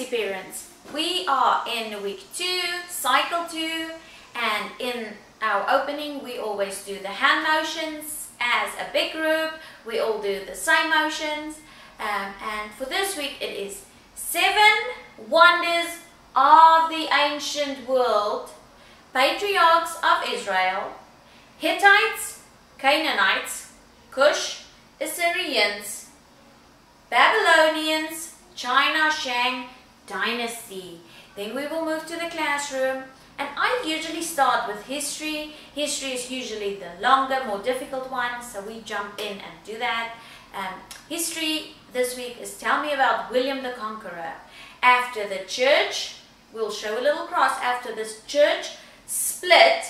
Lucy parents, we are in week 2, cycle 2, and in our opening we always do the hand motions as a big group. We all do the same motions, and for this week it is 7 wonders of the ancient world, patriarchs of Israel, Hittites, Canaanites, Cush, Assyrians, Babylonians, China, Shang dynasty. Then we will move to the classroom, and I usually start with history. History is usually the longer, more difficult one, so we jump in and do that. History this week is tell me about William the Conqueror. After the church, we'll show a little cross, after this church split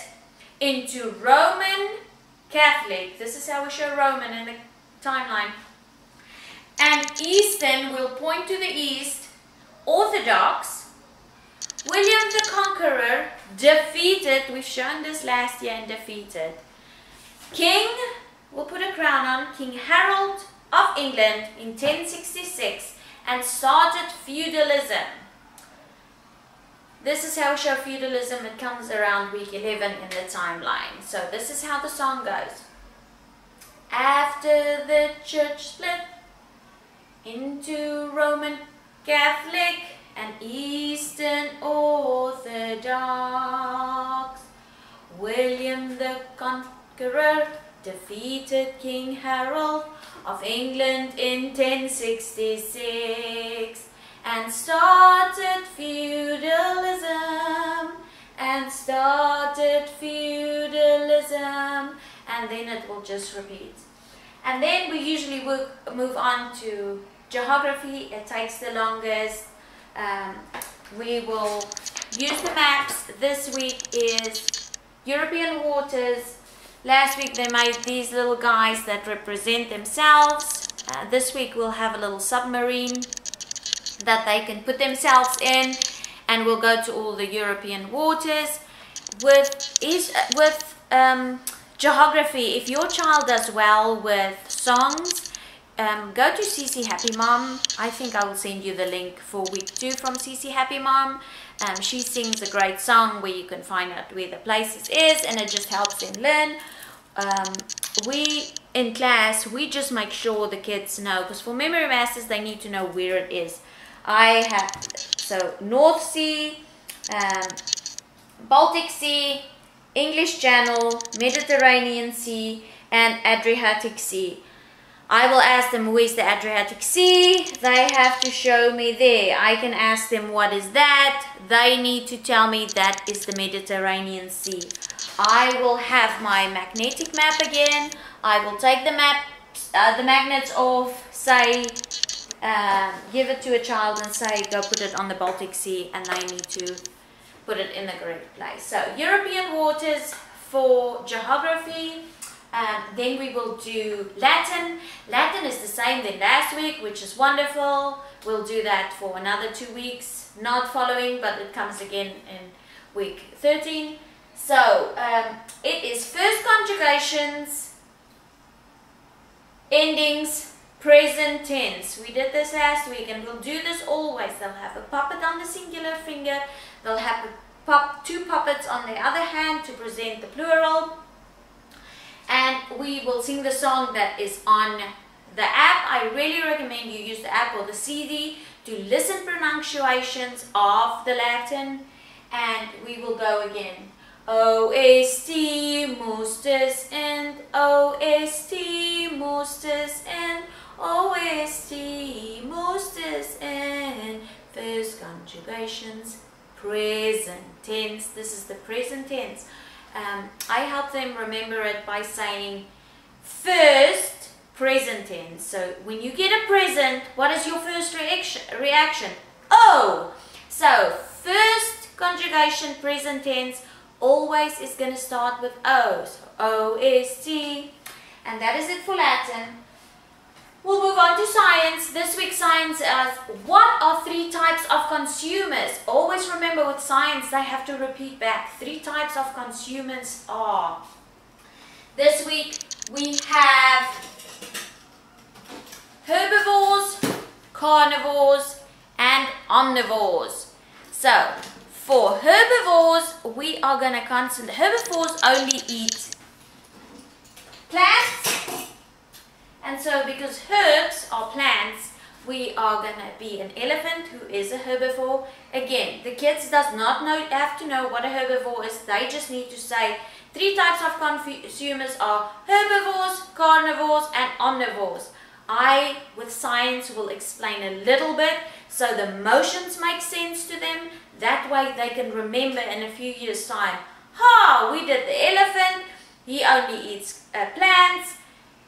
into Roman Catholic, this is how we show Roman in the timeline, and Eastern, we'll point to the east, Orthodox. William the Conqueror defeated, we've shown this last year, and defeated King, we'll put a crown on, King Harold of England in 1066, and started feudalism. This is how we show feudalism. It comes around week 11 in the timeline. So this is how the song goes. After the church split into Roman Catholic and Eastern Orthodox, William the Conqueror defeated King Harold of England in 1066 and started feudalism, and then it will just repeat. And then we usually move on to geography. It takes the longest. We will use the maps. This week is European waters. Last week they made these little guys that represent themselves. This week we'll have a little submarine that they can put themselves in, and we'll go to all the European waters. With geography, if your child does well with songs, go to CC Happy Mom. I think I will send you the link for week 2 from CC Happy Mom. She sings a great song where you can find out where the places is, and it just helps them learn. We in class, we just make sure the kids know, because for memory masters they need to know where it is. I have, so North Sea, Baltic Sea, English Channel, Mediterranean Sea, and Adriatic Sea. I will ask them where's the Adriatic Sea. They have to show me there. I can ask them what is that. They need to tell me that is the Mediterranean Sea. I will have my magnetic map again. I will take the magnets off, say, give it to a child and say go put it on the Baltic Sea, and they need to put it in the correct place. So European waters for geography. Then we will do Latin. Latin is the same than last week, which is wonderful. We'll do that for another 2 weeks, not following, but it comes again in week 13. So it is first conjugations, endings, present tense. We did this last week, and we'll do this always. They'll have a puppet on the singular finger. They'll have 2 puppets on the other hand to present the plural. And we will sing the song that is on the app. I really recommend you use the app or the CD to listen pronunciations of the Latin. And we will go again. O-S-T, mustus, and O-S-T, mustus, and O-S-T, mustus, and first conjugations, present tense. This is the present tense. I help them remember it by saying first present tense. So when you get a present, what is your first reaction? Oh! So first conjugation present tense always is going to start with O. So O-S-T. And that is it for Latin. We'll move on to science. This week's science is what are 3 types of consumers? Always remember with science they have to repeat back. 3 types of consumers are. This week we have herbivores, carnivores, and omnivores. So, for herbivores, we are going to concentrate. Herbivores only eat plants. And so, because herbs are plants, we are going to be an elephant who is a herbivore. Again, the kids does not have to know what a herbivore is. They just need to say 3 types of consumers are herbivores, carnivores, and omnivores. I, with science, will explain a little bit so the motions make sense to them. That way they can remember in a few years' time, we did the elephant, he only eats plants,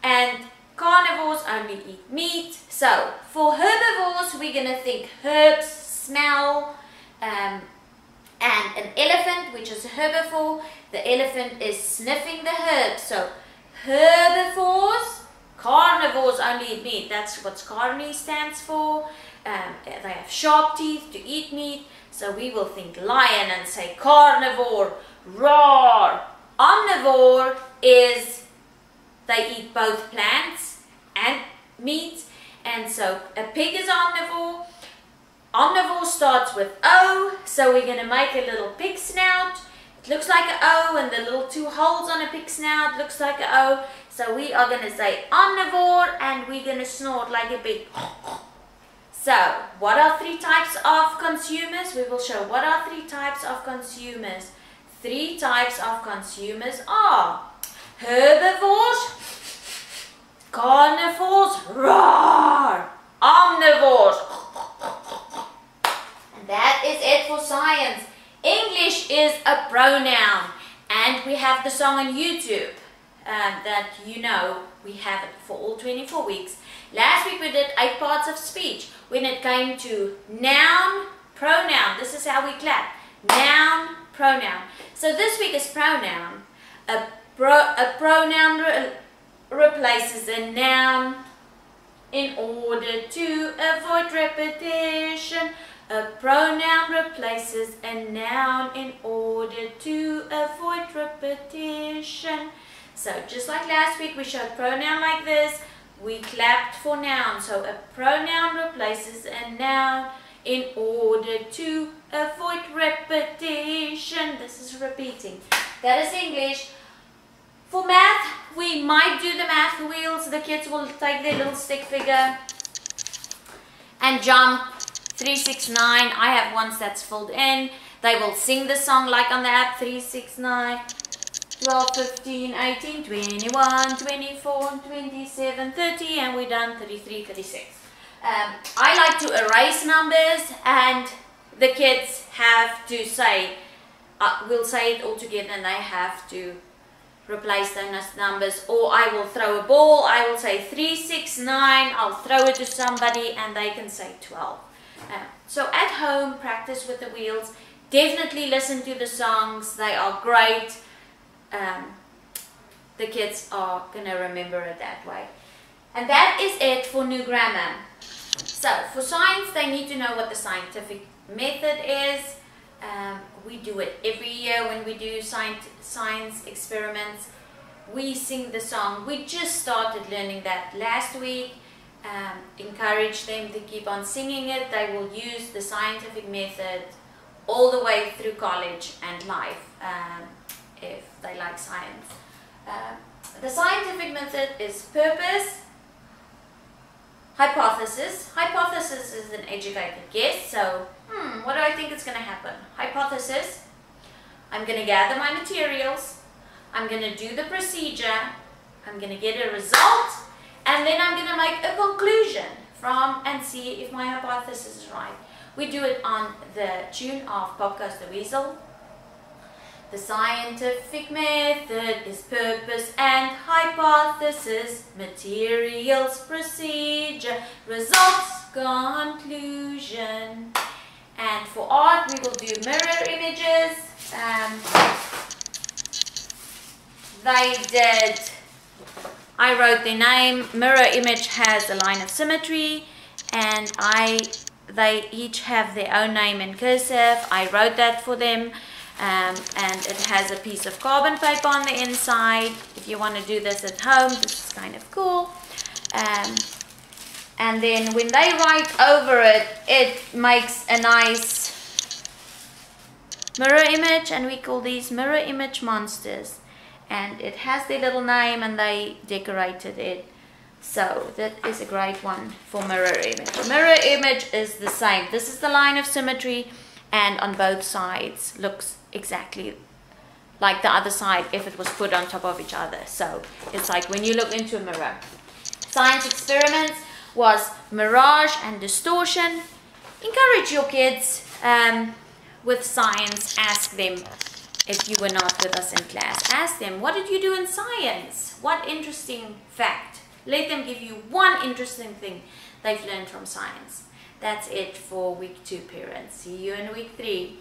and carnivores only eat meat. So, for herbivores, we're going to think herbs, smell, and an elephant, which is a herbivore. The elephant is sniffing the herbs. So, herbivores, carnivores only eat meat. That's what carne stands for. They have sharp teeth to eat meat. So, we will think lion and say carnivore, roar. Omnivore is they eat both plants and meat, and so a pig is omnivore. Omnivore starts with O, so we're going to make a little pig snout. It looks like an O, and the little 2 holes on a pig snout looks like an O. So we are going to say omnivore, and we're going to snort like a pig. So, what are 3 types of consumers? We will show what are 3 types of consumers. 3 types of consumers are herbivores, carnivores, roar, omnivores. And that is it for science. English is a pronoun, and we have the song on YouTube that we have it for all 24 weeks. Last week we did 8 parts of speech. When it came to noun, pronoun, this is how we clap. Noun, pronoun. So this week is pronoun. A pronoun replaces a noun in order to avoid repetition. A pronoun replaces a noun in order to avoid repetition. So just like last week we showed pronoun like this, we clapped for noun. So a pronoun replaces a noun in order to avoid repetition. This is repeating. That is English. For math, we might do the math wheels. The kids will take their little stick figure and jump 3, 6, 9. I have ones that's filled in. They will sing the song like on the app. 3, 6, 9, 12, 15, 18, 21, 24, 27, 30, and we're done 33, 36. I like to erase numbers, and the kids have to say, we'll say it all together, and they have to replace those numbers. Or I will throw a ball, I will say 3, 6, 9, I'll throw it to somebody and they can say 12. So at home, practice with the wheels. Definitely listen to the songs, they are great. The kids are going to remember it that way. And that is it for new grammar. So for science, they need to know what the scientific method is. We do it every year when we do science experiments. We sing the song. We just started learning that last week. Encourage them to keep on singing it. They will use the scientific method all the way through college and life if they like science. The scientific method is purpose, hypothesis. Hypothesis is an educated guess. So, what do I think is going to happen? Hypothesis. I'm going to gather my materials. I'm going to do the procedure. I'm going to get a result. And then I'm going to make a conclusion from and see if my hypothesis is right. We do it on the tune of Pop Goes the Weasel. The scientific method is purpose and hypothesis, materials, procedure, results, conclusion. And for art, we will do mirror images. I wrote their name. Mirror image has a line of symmetry, and they each have their own name in cursive. I wrote that for them. And it has a piece of carbon paper on the inside. If you want to do this at home, this is kind of cool. And then when they write over it, it makes a nice mirror image, and we call these mirror image monsters. And it has their little name and they decorated it. So that is a great one for mirror image. Mirror image is the same. This is the line of symmetry, and on both sides looks exactly like the other side if it was put on top of each other. So it's like when you look into a mirror. Science experiments was mirage and distortion. Encourage your kids with science. Ask them, if you were not with us in class, ask them, what did you do in science? What interesting fact? Let them give you one interesting thing they've learned from science. That's it for week 2, parents. See you in week 3.